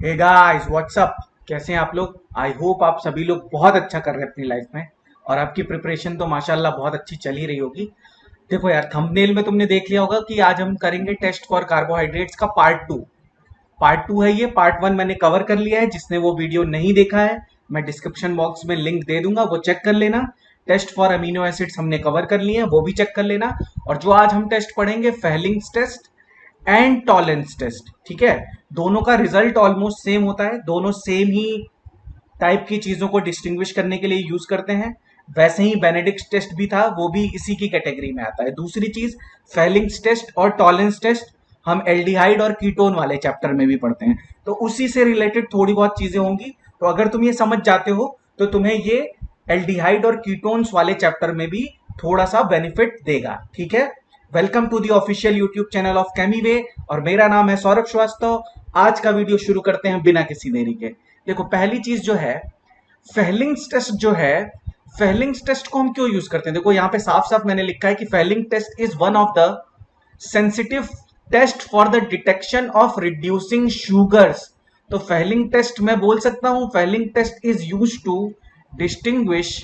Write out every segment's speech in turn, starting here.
Hey guys what's up. कैसे हैं आप लोग? आई होप आप सभी लोग बहुत अच्छा कर रहे हैं अपनी लाइफ में। और आपकी प्रिपरेशन तो माशाल्लाह बहुत अच्छी चल ही रही होगी। देखो यार, थंबनेल में तुमने देख लिया होगा कि आज हम करेंगे टेस्ट फॉर कार्बोहाइड्रेट्स का पार्ट टू है ये। पार्ट वन मैंने कवर कर लिया है। जिसने वो वीडियो नहीं देखा है, मैं डिस्क्रिप्शन बॉक्स में लिंक दे दूंगा, वो चेक कर लेना। टेस्ट फॉर अमीनो एसिड्स हमने कवर कर लिए हैं, वो भी चेक कर लेना। और जो आज हम टेस्ट पढ़ेंगे, Fehling's test and Tollens test, ठीक है। दोनों का रिजल्ट ऑलमोस्ट सेम होता है, दोनों सेम ही टाइप की चीजों को डिस्टिंग्विश करने के लिए यूज करते हैं। वैसे ही बेनेडिक्ट टेस्ट भी था, वो भी इसी की कैटेगरी में आता है। दूसरी चीज, फेलिंग्स टेस्ट और टॉलेंस टेस्ट हम एल्डिहाइड और कीटोन वाले चैप्टर में भी पढ़ते हैं, तो उसी से रिलेटेड थोड़ी बहुत चीजें होंगी। तो अगर तुम ये समझ जाते हो तो तुम्हें ये एल्डिहाइड और कीटोन्स वाले चैप्टर में भी थोड़ा सा बेनिफिट देगा, ठीक है। Welcome to the official YouTube channel of केमीवे, और मेरा नाम है सौरभ श्रीवास्तव। आज का वीडियो शुरू करते हैं बिना किसी देरी के। देखो, पहली चीज जो है, फेलिंग्स टेस्ट जो है, फेलिंग्स टेस्ट को हम क्यों यूज करते हैं? देखो यहाँ पे साफ साफ मैंने लिखा है कि Fehling test is one of the sensitive test for the detection of reducing sugars. तो फेलिंग टेस्ट मैं बोल सकता हूं, Fehling test is use to distinguish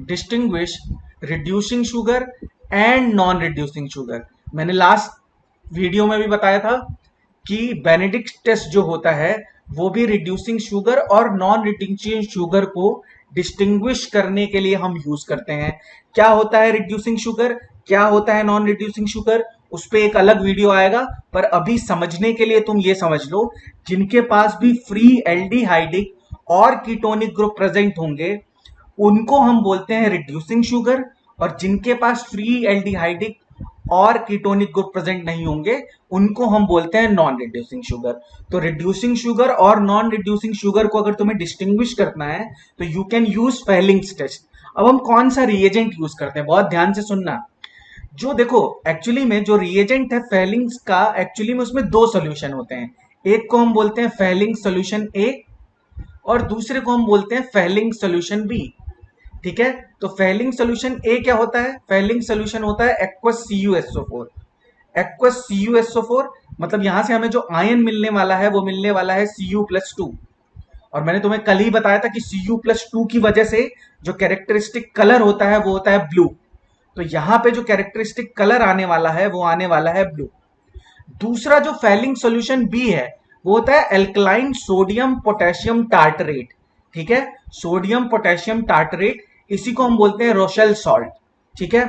distinguish reducing sugar and non reducing sugar. मैंने लास्ट वीडियो में भी बताया था कि बेनेडिक्ट टेस्ट जो होता है वो भी रिड्यूसिंग शुगर और नॉन रिड्यूसिंग शुगर को डिस्टिंग्विश करने के लिए हम यूज करते हैं। क्या होता है रिड्यूसिंग शुगर, क्या होता है नॉन रिड्यूसिंग शुगर, उस पर एक अलग वीडियो आएगा। पर अभी समझने के लिए तुम ये समझ लो, जिनके पास भी फ्री एल्डिहाइडिक और कीटोनिक ग्रुप प्रेजेंट होंगे उनको हम बोलते हैं रिड्यूसिंग शुगर, और जिनके पास फ्री एल्डिहाइडिक और कीटोनिक ग्रुप प्रेजेंट नहीं होंगे उनको हम बोलते हैं नॉन रिड्यूसिंग शुगर। तो रिड्यूसिंग शुगर और नॉन रिड्यूसिंग शुगर को अगर तुम्हें डिस्टिंग्विश करना है तो you can use Fehling's test. अब हम कौन सा रिएजेंट यूज करते हैं, बहुत ध्यान से सुनना। जो देखो, एक्चुअली में जो रिएजेंट है फेलिंग्स का, एक्चुअली में उसमें दो सोल्यूशन होते हैं। एक को हम बोलते हैं फेलिंग सोल्यूशन ए, और दूसरे को हम बोलते हैं फेलिंग सोल्यूशन बी, ठीक है। तो फेलिंग सोल्यूशन ए क्या होता है? फेलिंग सोल्यूशन होता है एक्वस CuSO4। एक्वस CuSO4 मतलब यहां से हमें जो आयन मिलने वाला है वो मिलने वाला है Cu+2। और मैंने तुम्हें कल ही बताया था कि Cu+2 की वजह से जो कैरेक्टरिस्टिक कलर होता है वो होता है ब्लू। तो यहां पे जो कैरेक्टरिस्टिक कलर आने वाला है वो आने वाला है ब्लू। दूसरा जो फेलिंग सॉल्यूशन बी है वो होता है एल्कलाइन सोडियम पोटेशियम टार्टरेट, ठीक है। सोडियम पोटेशियम टार्टरेट, इसी को हम बोलते हैं रोशेल सॉल्ट, ठीक है।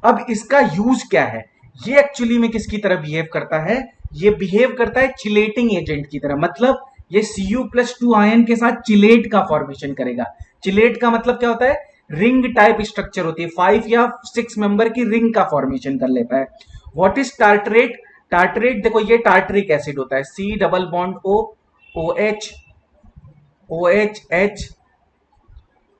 अब इसका यूज क्या है? ये एक्चुअली में किसकी तरह बिहेव करता है? ये बिहेव करता है चिलेटिंग एजेंट की तरह। मतलब ये Cu+2 आयन के साथ चिलेट का फॉर्मेशन करेगा। चिलेट का मतलब क्या होता है? रिंग टाइप स्ट्रक्चर होती है, 5 या 6 मेंबर की रिंग का फॉर्मेशन कर लेता है। What is tartrate? टार्टरेट देखो, ये टार्टरिक एसिड होता है, C double bond O, OH, OH,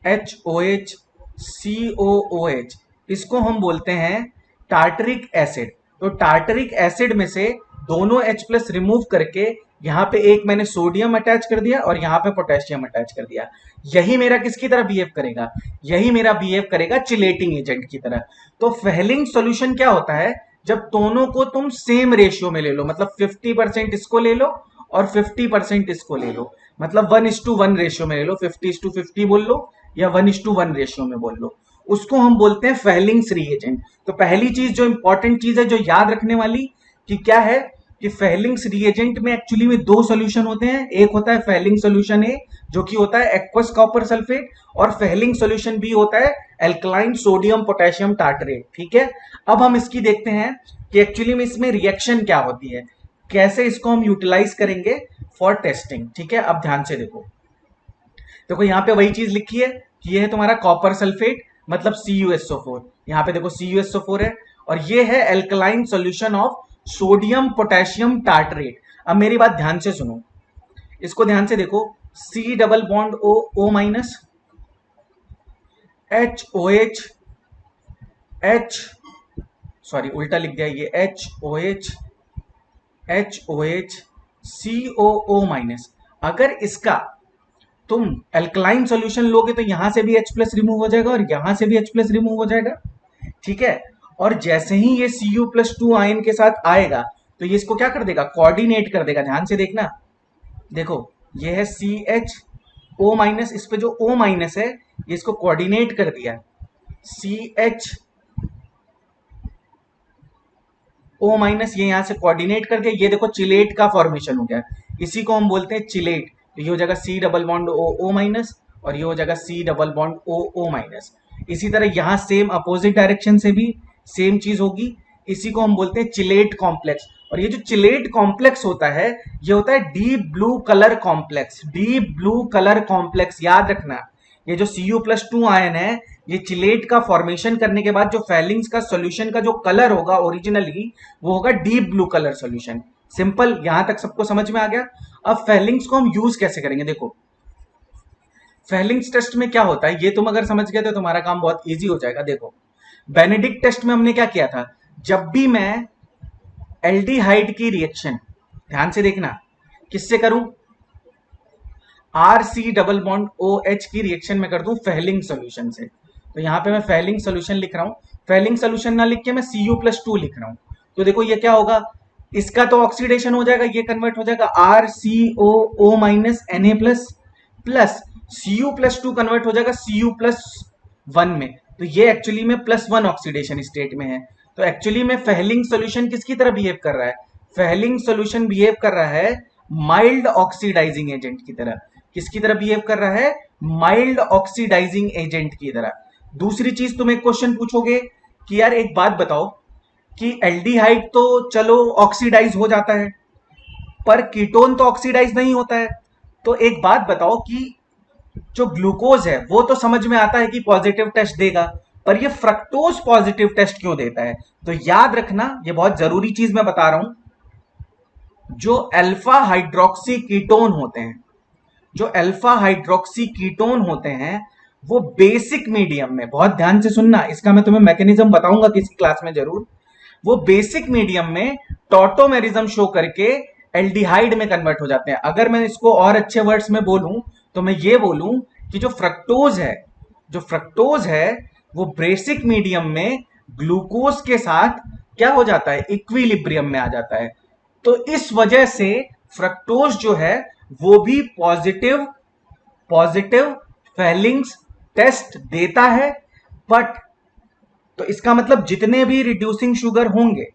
HOH, COOH, इसको हम बोलते हैं टार्टरिक एसिड। तो टार्टरिक एसिड में से दोनों H+ रिमूव करके यहां पे एक मैंने सोडियम अटैच कर दिया और यहां पे पोटेशियम अटैच कर दिया। यही मेरा किसकी तरह बिहेव करेगा? यही मेरा बिहेव करेगा चिलेटिंग एजेंट की तरह। तो फेलिंग सॉल्यूशन क्या होता है? जब दोनों को तुम सेम रेशियो में ले लो, मतलब 50% इसको ले लो और 50% इसको ले लो, मतलब 1:1 रेशियो में ले लो, 50:50 बोल लो या 1:1 रेशियो में बोल लो, उसको हम बोलते हैं फेलिंग्स रिएजेंट। तो पहली चीज जो इंपॉर्टेंट चीज है जो याद रखने वाली, कि क्या है कि फेलिंग्स रिएजेंट में एक्चुअली में दो सॉल्यूशन होते हैं। एक होता है फेलिंग सॉल्यूशन ए, जो कि होता है एक्वस कॉपर सल्फेट, और फेलिंग सॉल्यूशन बी होता है एल्कलाइन सोडियम पोटेशियम टार्टरेट, ठीक है। अब हम इसकी देखते हैं कि एक्चुअली में इसमें रिएक्शन क्या होती है, कैसे इसको हम यूटिलाइज करेंगे फॉर टेस्टिंग, ठीक है। अब ध्यान से देखो, देखो यहाँ पे वही चीज लिखी है कि ये है तुम्हारा कॉपर सल्फेट, मतलब CuSO4। यहाँ पे देखो CuSO4 है, और ये है alkaline solution of sodium potassium tartrate. अब मेरी बात ध्यान से सुनो, इसको ध्यान से देखो, C double bond O, O-, HOH, H, sorry उल्टा लिख दिया, ये HOH, HOH, COO-। अगर इसका तुम अल्कलाइन सॉल्यूशन लोगे तो यहां से भी H+ रिमूव हो जाएगा और यहां से भी H+ रिमूव हो जाएगा, ठीक है। और जैसे ही ये Cu+2 आयन के साथ आएगा तो ये इसको क्या कर देगा? कोऑर्डिनेट कर देगा। ध्यान से देखना, देखो ये है CH O-, इस पे जो O- है ये इसको कोऑर्डिनेट कर दिया, CH O-, ये यहां से कोऑर्डिनेट कर दिया, ये देखो चिलेट का फॉर्मेशन हो गया, इसी को हम बोलते हैं चिलेट। तो ये हो जाएगा C डबल बॉन्ड O-, और ये हो जाएगा C डबल बॉन्ड O-। इसी तरह यहां सेम अपोजिट डायरेक्शन से भी सेम चीज होगी, इसी को हम बोलते हैं चिलेट कॉम्प्लेक्स। और ये जो चिलेट कॉम्प्लेक्स होता है ये होता है deep blue colour complex, deep blue colour complex, याद रखना। ये जो Cu+2 आयन है ये चिलेट का फॉर्मेशन करने के बाद जो फैलिंग्स का सॉल्यूशन का जो कलर होगा ओरिजिनली वो होगा deep blue colour solution. Simple, यहां तक सबको समझ में आ गया। अब फैलिंग्स को हम यूज कैसे करेंगे, देखो फैलिंग्स टेस्ट में क्या होता है ये तुम अगर समझ गए तो तुम्हारा काम बहुत इजी हो जाएगा। देखो बेनेडिक्ट टेस्ट में हमने क्या किया था, जब भी मैं एल्डिहाइड की रिएक्शन, ध्यान से देखना, किससे करूं, RC डबल बॉन्ड OH की रिएक्शन में कर दूं फेलिंग सॉल्यूशन से। तो यहां पे मैं फेलिंग सॉल्यूशन लिख रहा हूं, फेलिंग सॉल्यूशन ना लिख के मैं Cu+2 लिख रहा हूं। तो देखो ये क्या होगा, इसका तो ऑक्सीडेशन हो जाएगा, ये कन्वर्ट हो जाएगा RCOO- Na plus Cu+2 convert हो जाएगा Cu+1 में। तो ये एक्चुअली में +1 ऑक्सीडेशन स्टेट में है। तो एक्चुअली में फेलिंग सॉल्यूशन किसकी तरह बिहेव कर रहा है, फेलिंग सॉल्यूशन बिहेव कर रहा है माइल्ड ऑक्सीडाइजिंग एजेंट की तरह। किसकी तरह बिहेव कर रहा है, माइल्ड ऑक्सीडाइजिंग एजेंट की तरह। दूसरी चीज तुम एक क्वेश्चन पूछोगे कि यार एक बात बताओ कि एल्डिहाइड तो चलो ऑक्सीडाइज हो जाता है पर कीटोन तो ऑक्सीडाइज नहीं होता है। तो एक बात बताओ कि जो ग्लूकोज है वो तो समझ में आता है कि पॉजिटिव टेस्ट देगा, पर ये फ्रक्टोज पॉजिटिव टेस्ट क्यों देता है। तो याद रखना, ये बहुत जरूरी चीज मैं बता रहा हूं, जो अल्फा हाइड्रोक्सी कीटोन होते हैं, जो अल्फा हाइड्रोक्सी कीटोन होते हैं वो बेसिक मीडियम में, बहुत ध्यान से सुनना, इसका मैं तुम्हें मैकेनिज्म बताऊंगा किसी क्लास में जरूर, वो बेसिक मीडियम में टॉटोमेरिज्म शो करके एल्डिहाइड में कन्वर्ट हो जाते हैं। अगर मैं इसको और अच्छे वर्ड्स में बोलूं तो मैं ये बोलूं कि जो फ्रक्टोज है, जो फ्रक्टोज है वो बेसिक मीडियम में ग्लूकोज के साथ क्या हो जाता है, इक्विलिब्रियम में आ जाता है। तो इस वजह से फ्रक्टोज जो है वो भी पॉजिटिव पॉजिटिव फेलिंग्स टेस्ट देता है। बट तो इसका मतलब जितने भी रिड्यूसिंग शुगर होंगे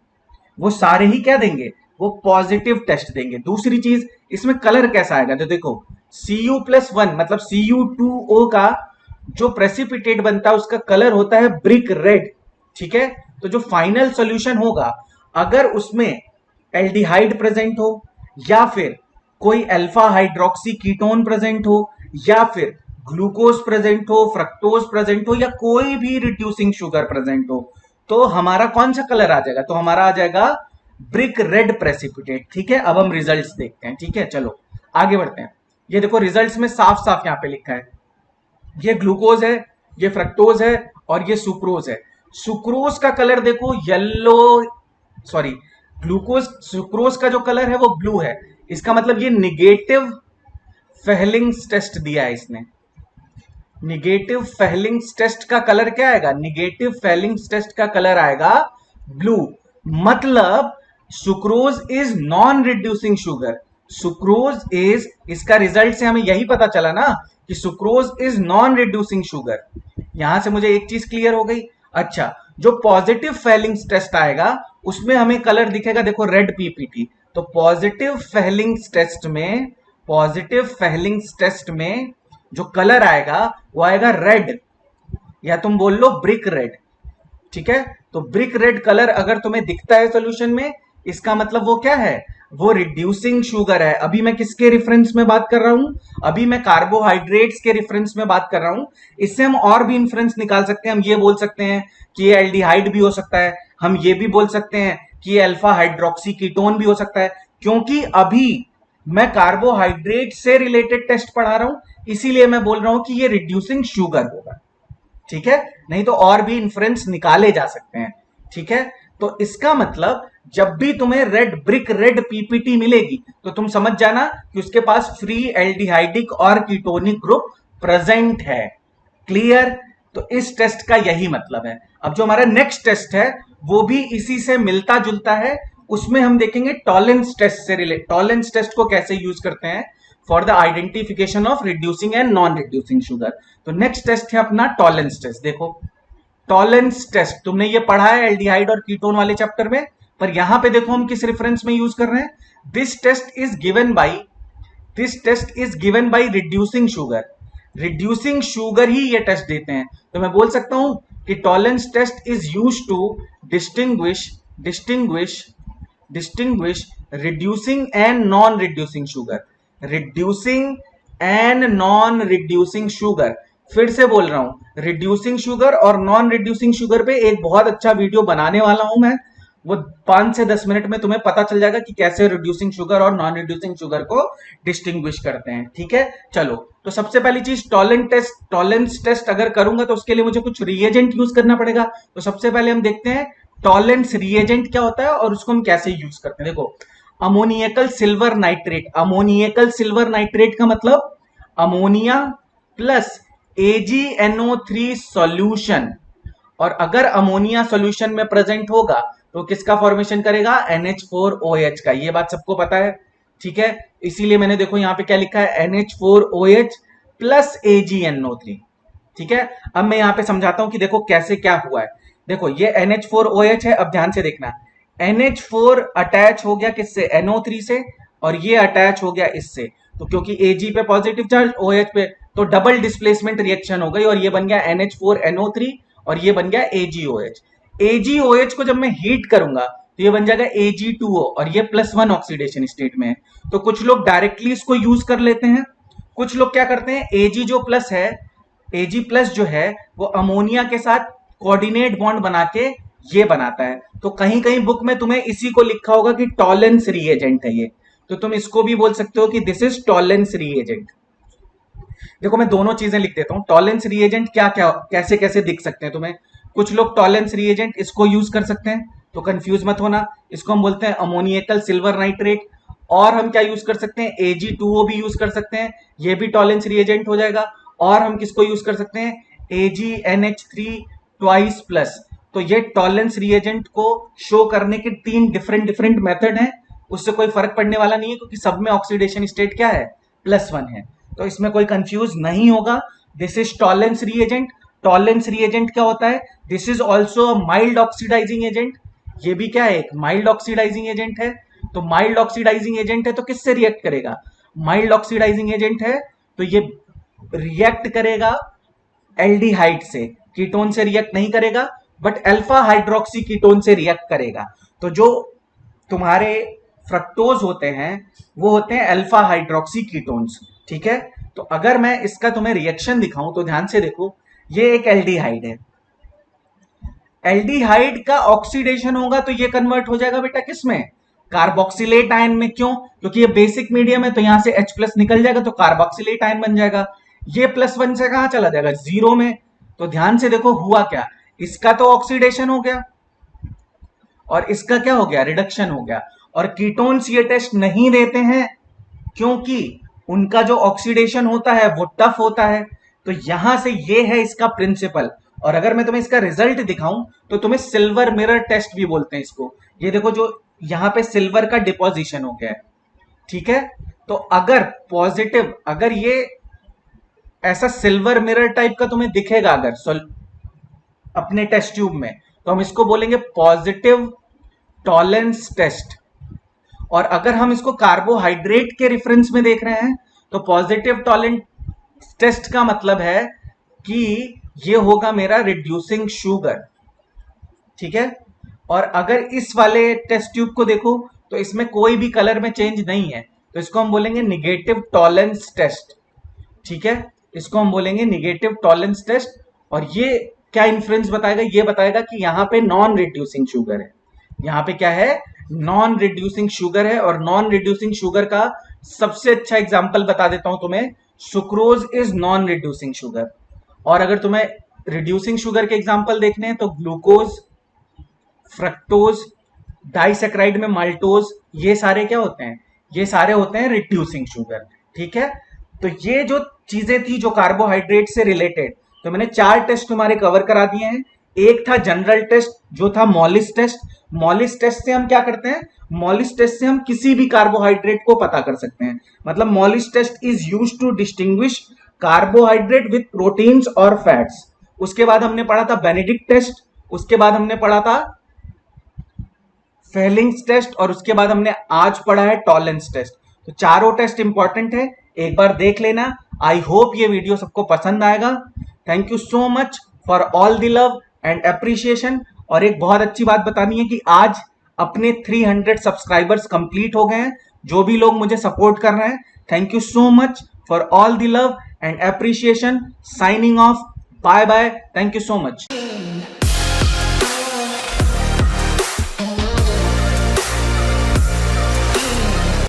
वो सारे ही क्या देंगे, वो पॉजिटिव टेस्ट देंगे। दूसरी चीज, इसमें कलर कैसा आएगा, तो देखो Cu+1 मतलब Cu2O का जो प्रेसिपिटेट बनता है उसका कलर होता है ब्रिक रेड, ठीक है। तो जो फाइनल सॉल्यूशन होगा अगर उसमें एल्डिहाइड प्रेजेंट हो या फिर कोई अल्फा हाइड्रोक्सी कीटोन प्रेजेंट हो या फिर ग्लूकोज प्रेजेंट हो, फ्रक्टोज प्रेजेंट हो या कोई भी रिड्यूसिंग शुगर प्रेजेंट हो, तो हमारा कौन सा कलर आ जाएगा, तो हमारा आ जाएगा ब्रिक रेड प्रेसिपिटेट, ठीक है। अब हम रिजल्ट्स देखते हैं, ठीक है, चलो आगे बढ़ते हैं। ये देखो रिजल्ट्स में साफ साफ यहां पे लिखा है, ये ग्लूकोज है, ये फ्रक्टोज है और ये सुक्रोज है। सुक्रोज का कलर देखो येलो, सॉरी ग्लूकोज, सुक्रोज का जो कलर है वो ब्लू है, इसका मतलब ये निगेटिव फेहलिंग्स टेस्ट दिया है इसने। निगेटिव फेहलिंग्स टेस्ट का कलर क्या आएगा, निगेटिव फेहलिंग्स टेस्ट का कलर आएगा ब्लू। मतलब sucrose is non reducing sugar, sucrose is, इसका रिजल्ट से हमें यही पता चला ना कि sucrose is non reducing sugar. यहां से मुझे एक चीज क्लियर हो गई। अच्छा, जो पॉजिटिव फेहलिंग्स टेस्ट आएगा उसमें हमें कलर दिखेगा, देखो रेड पीपीटी। तो पॉजिटिव फेहलिंग्स टेस्ट में, पॉजिटिव फेहलिंग्स टेस्ट में जो कलर आएगा वो आएगा रेड, या तुम बोल लो ब्रिक रेड, ठीक है। तो ब्रिक रेड कलर अगर तुम्हें दिखता है सॉल्यूशन में, इसका मतलब वो क्या है, वो रिड्यूसिंग शुगर है। अभी मैं किसके रेफरेंस में बात कर रहा हूं, अभी मैं कार्बोहाइड्रेट्स के रेफरेंस में बात कर रहा हूं। इससे हम और भी इंफ्रेंस निकाल सकते हैं, हम ये बोल सकते हैं कि ये एल्डिहाइड भी हो सकता है, हम ये भी बोल सकते हैं कि ये अल्फा हाइड्रोक्सी कीटोन भी हो सकता है, क्योंकि अभी मैं कार्बोहाइड्रेट से रिलेटेड टेस्ट पढ़ा रहा हूं, इसीलिए मैं बोल रहा हूं कि ये रिड्यूसिंग शुगर होगा, ठीक है। नहीं तो और भी इन्फ्रेंस निकाले जा सकते हैं, ठीक है। तो इसका मतलब जब भी तुम्हें रेड ब्रिक रेड पीपीटी मिलेगी तो तुम समझ जाना कि उसके पास फ्री एल्डिहाइडिक और कीटोनिक ग्रुप प्रेजेंट है। क्लियर, तो इस टेस्ट का यही मतलब है। अब जो हमारा नेक्स्ट टेस्ट है वो भी इसी से मिलता जुलता है, उसमें हम देखेंगे टॉलेंस टेस्ट से रिलेटेड। टॉलेंस टेस्ट को कैसे यूज करते हैं, for the identification of reducing and non reducing sugar. तो नेक्स्ट टेस्ट है अपना टॉलेंस टेस्ट। देखो टॉलेंस टेस्ट तुमने ये पढ़ा है एल्डिहाइड और कीटोन वाले चैप्टर में, पर यहां पे देखो हम किस रेफरेंस में यूज कर रहे हैं। This test is given by reducing sugar. Reducing sugar ही ये टेस्ट देते हैं। तो मैं बोल सकता हूं कि Tollens test is use to distinguish reducing and non reducing sugar. Reducing and non reducing sugar, फिर से बोल रहा हूं, रिड्यूसिंग शुगर और नॉन रिड्यूसिंग शुगर पे एक बहुत अच्छा वीडियो बनाने वाला हूं मैं। वो 5 से 10 मिनट में तुम्हें पता चल जाएगा कि कैसे रिड्यूसिंग शुगर और नॉन रिड्यूसिंग शुगर को डिस्टिंग्विश करते हैं। ठीक है, चलो तो सबसे पहली चीज टॉलेंस टेस्ट अगर करूंगा तो उसके लिए मुझे कुछ रिएजेंट यूज करना पड़ेगा। तो सबसे पहले हम देखते हैं टॉलेंस रिएजेंट क्या होता है और उसको हम कैसे यूज करते हैं। देखो अमोनियकल सिल्वर नाइट्रेट का मतलब अमोनिया प्लस AgNO3 सॉल्यूशन, और अगर अमोनिया सॉल्यूशन में प्रेजेंट होगा तो किसका फॉर्मेशन करेगा, NH4OH का। ये बात सबको पता है, ठीक है। इसीलिए मैंने देखो यहां पे क्या लिखा है, NH4OH प्लस AgNO3। ठीक है, अब मैं यहां पे समझाता हूं कि देखो कैसे क्या हुआ है। देखो ये NH4OH है, अब ध्यान से देखना, NH4 अटैच हो गया किससे, NO3 से, और ये अटैच हो गया इससे। तो क्योंकि Ag पे पॉजिटिव चार्ज, OH पे, तो डबल डिस्प्लेसमेंट रिएक्शन हो गई और ये बन गया NH4NO3 और ये बन गया AgOH। AgOH को जब मैं हीट करूंगा तो ये बन जाएगा Ag2O और ये +1 ऑक्सीडेशन स्टेट में है। तो कुछ लोग डायरेक्टली इसको यूज कर लेते हैं, कुछ लोग क्या करते हैं, Ag जो प्लस है, Ag प्लस जो है वो अमोनिया के साथ कोऑर्डिनेट बॉन्ड बना के ये बनाता है। तो कहीं कहीं बुक में तुम्हें इसी को लिखा होगा कि टॉलेंस रिएजेंट है ये, तो तुम इसको भी बोल सकते हो कि दिस इज टॉलेंस रिएजेंट। देखो मैं दोनों चीजें लिख देता हूं, टॉलेंस रिएजेंट क्या क्या कैसे कैसे दिख सकते हैं तुम्हें। कुछ लोग टॉलेंस रिएजेंट इसको यूज कर सकते हैं, तो कंफ्यूज मत होना, इसको हम बोलते हैं अमोनियकल सिल्वर नाइट्रेट। और हम क्या यूज कर सकते हैं, Ag2O भी यूज कर सकते हैं, ये भी टॉलेंस रिएजेंट हो जाएगा। और हम किसको यूज कर सकते हैं, AgNH3 ट्वाइस प्लस। तो ये टॉलेंस रिएजेंट को शो करने के 3 डिफरेंट मेथड हैं, उससे कोई फर्क पड़ने वाला नहीं है क्योंकि सब में ऑक्सीडेशन स्टेट क्या है, +1 है। तो इसमें कोई कंफ्यूज नहीं होगा। This is Tollens reagent. Tollens reagent क्या होता है, this is also a mild oxidising agent. ये भी क्या है, एक माइल्ड ऑक्सीडाइजिंग एजेंट है। तो माइल्ड ऑक्सीडाइजिंग एजेंट है तो किससे रिएक्ट करेगा, माइल्ड ऑक्सीडाइजिंग एजेंट है तो ये रिएक्ट करेगा एल्डिहाइड से, कीटोन से रिएक्ट नहीं करेगा, बट अल्फा हाइड्रोक्सी कीटोन से रिएक्ट करेगा। तो जो तुम्हारे फ्रक्टोज होते हैं वो होते हैं अल्फा हाइड्रोक्सी कीटोन्स। ठीक है, तो अगर मैं इसका तुम्हें रिएक्शन दिखाऊं तो ध्यान से देखो, ये एक एल्डिहाइड है, एल्डिहाइड का ऑक्सीडेशन होगा तो ये कन्वर्ट हो जाएगा बेटा किसमें, कार्बोक्सिलेट आयन में। क्यों, क्योंकि ये बेसिक मीडियम है तो यहां से H+ निकल जाएगा तो कार्बोक्सिलेट आयन बन जाएगा। ये +1 से कहां चला जाएगा, 0 में। तो ध्यान से देखो हुआ क्या, इसका तो ऑक्सीडेशन हो गया और इसका क्या हो गया, रिडक्शन हो गया। और कीटोन्स ये टेस्ट नहीं देते हैं क्योंकि उनका जो ऑक्सीडेशन होता है वो टफ होता है। तो यहां से ये है इसका प्रिंसिपल। और अगर मैं तुम्हें इसका रिजल्ट दिखाऊं तो तुम्हें सिल्वर मिरर टेस्ट भी बोलते हैं इसको। ये देखो जो यहां पे सिल्वर का डिपोजिशन हो गया है, ठीक है। तो अगर पॉजिटिव, अगर ये ऐसा सिल्वर मिरर टाइप का तुम्हें दिखेगा अगर अपने टेस्ट ट्यूब में, तो हम इसको बोलेंगे पॉजिटिव टॉलेंस टेस्ट। और अगर हम इसको कार्बोहाइड्रेट के रेफरेंस में देख रहे हैं तो पॉजिटिव टॉलेंस टेस्ट का मतलब है कि ये होगा मेरा रिड्यूसिंग शुगर। ठीक है, और अगर इस वाले टेस्ट ट्यूब को देखो तो इसमें कोई भी कलर में चेंज नहीं है, तो इसको हम बोलेंगे निगेटिव टॉलेंस टेस्ट। ठीक है, इसको हम बोलेंगे निगेटिव टॉलेंस टेस्ट। और ये क्या इन्फ्लुएंस बताएगा, ये बताएगा कि यहां पे नॉन रिड्यूसिंग शुगर है, यहां पे क्या है, नॉन रिड्यूसिंग शुगर है। और नॉन रिड्यूसिंग शुगर का सबसे अच्छा एग्जांपल बता देता हूं तुम्हें, sucrose is non reducing sugar. और अगर तुम्हें रिड्यूसिंग शुगर के एग्जांपल देखने हैं तो ग्लूकोज, फ्रक्टोज, डाइसैकराइड में माल्टोज, ये सारे क्या होते हैं, ये सारे होते हैं रिड्यूसिंग शुगर। ठीक है, तो ये जो चीजें थी जो कार्बोहाइड्रेट से रिलेटेड, तो मैंने 4 टेस्ट तुम्हारे कवर करा दिए हैं। एक था जनरल टेस्ट जो था मॉलिस टेस्ट। मॉलिस टेस्ट से हम क्या करते हैं, मॉलिस टेस्ट से हम किसी भी कार्बोहाइड्रेट को पता कर सकते हैं। मतलब Molisch test is used to distinguish carbohydrate with proteins और फैट्स। उसके बाद हमने पढ़ा था बेनेडिक्ट टेस्ट, उसके बाद हमने पढ़ा था फेलिंग्स टेस्ट, और उसके बाद हमने आज पढ़ा है टॉलेंस टेस्ट। तो चारों टेस्ट इंपॉर्टेंट है, एक बार देख लेना। आई होप ये वीडियो सबको पसंद आएगा। Thank you so much for all the love and appreciation. और एक बहुत अच्छी बात बतानी है कि आज अपने 300 सब्सक्राइबर्स कंप्लीट हो गए हैं। जो भी लोग मुझे सपोर्ट कर रहे हैं, thank you so much for all the love and appreciation. Signing off, bye bye, thank you so much.